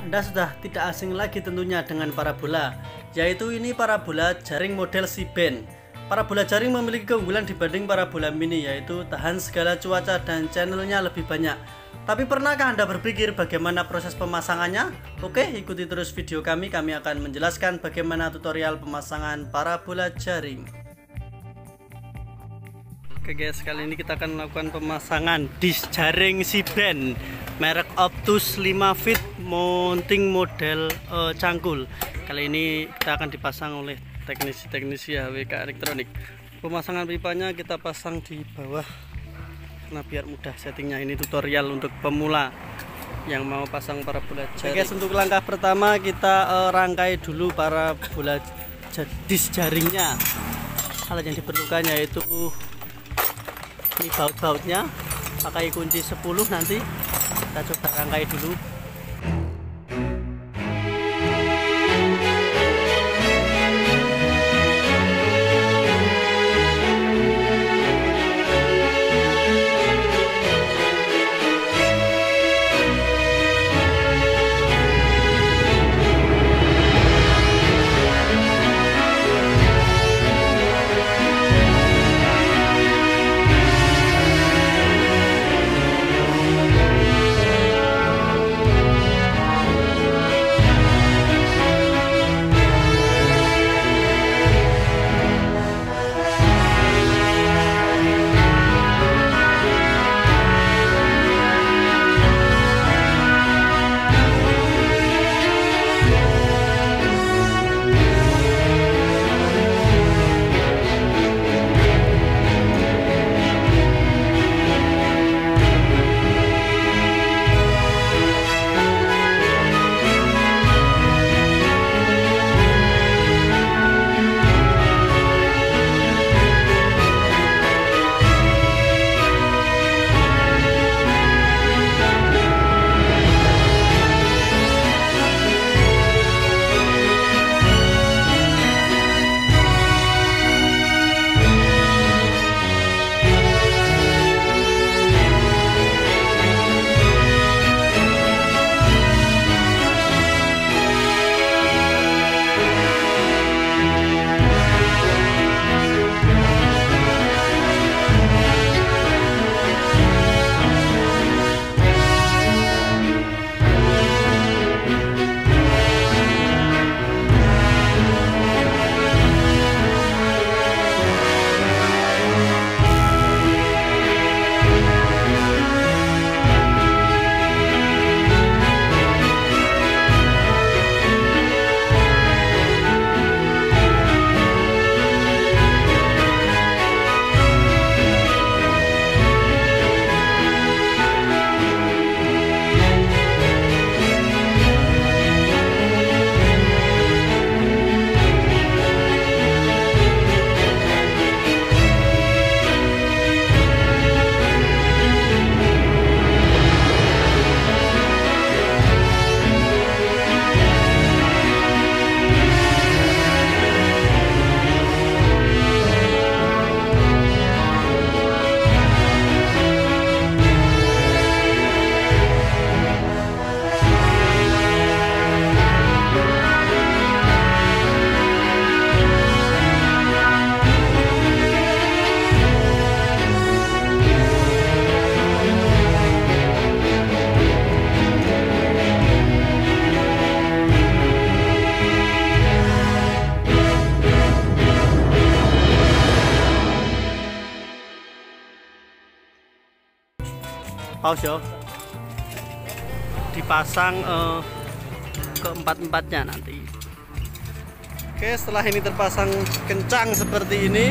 Anda sudah tidak asing lagi tentunya dengan parabola, yaitu ini parabola jaring model Si-band. Parabola jaring memiliki keunggulan dibanding parabola mini, yaitu tahan segala cuaca dan channelnya lebih banyak. Tapi pernahkah Anda berpikir bagaimana proses pemasangannya? Oke, ikuti terus video kami akan menjelaskan bagaimana tutorial pemasangan parabola jaring. Oke guys, kali ini kita akan melakukan pemasangan disk jaring Si-band merek Optus 5 feet mounting model cangkul. Kali ini kita akan dipasang oleh teknisi HWK Elektronik. Pemasangan pipanya kita pasang di bawah karena biar mudah settingnya. Ini tutorial untuk pemula yang mau pasang parabola jaring. Oke guys, untuk langkah pertama kita rangkai dulu parabola disk jaringnya. Hal yang diperlukan yaitu ini baut-bautnya, pakai kunci 10 nanti kita coba rangkai dulu. Pause ya, dipasang keempat-empatnya nanti. Oke, setelah ini terpasang kencang seperti ini,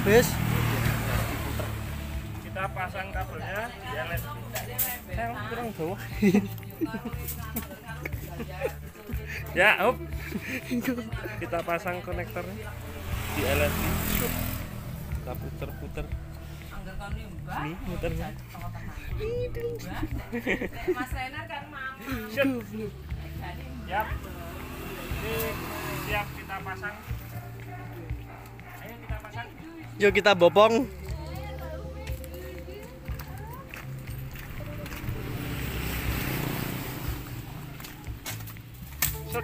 Wis. Kita pasang kabelnya di LSD. Kurang bawah. Ya, up. Kita pasang konektornya di LSD. Kita puter-puter. Ini muternya. Mas Renar kan mama. Siap. Ini siap kita pasang. Ayo kita pasang. Yuk kita bopong. Set.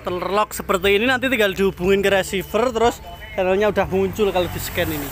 Terlock seperti ini nanti tinggal dihubungin ke receiver terus channelnya udah muncul kalau di scan ini.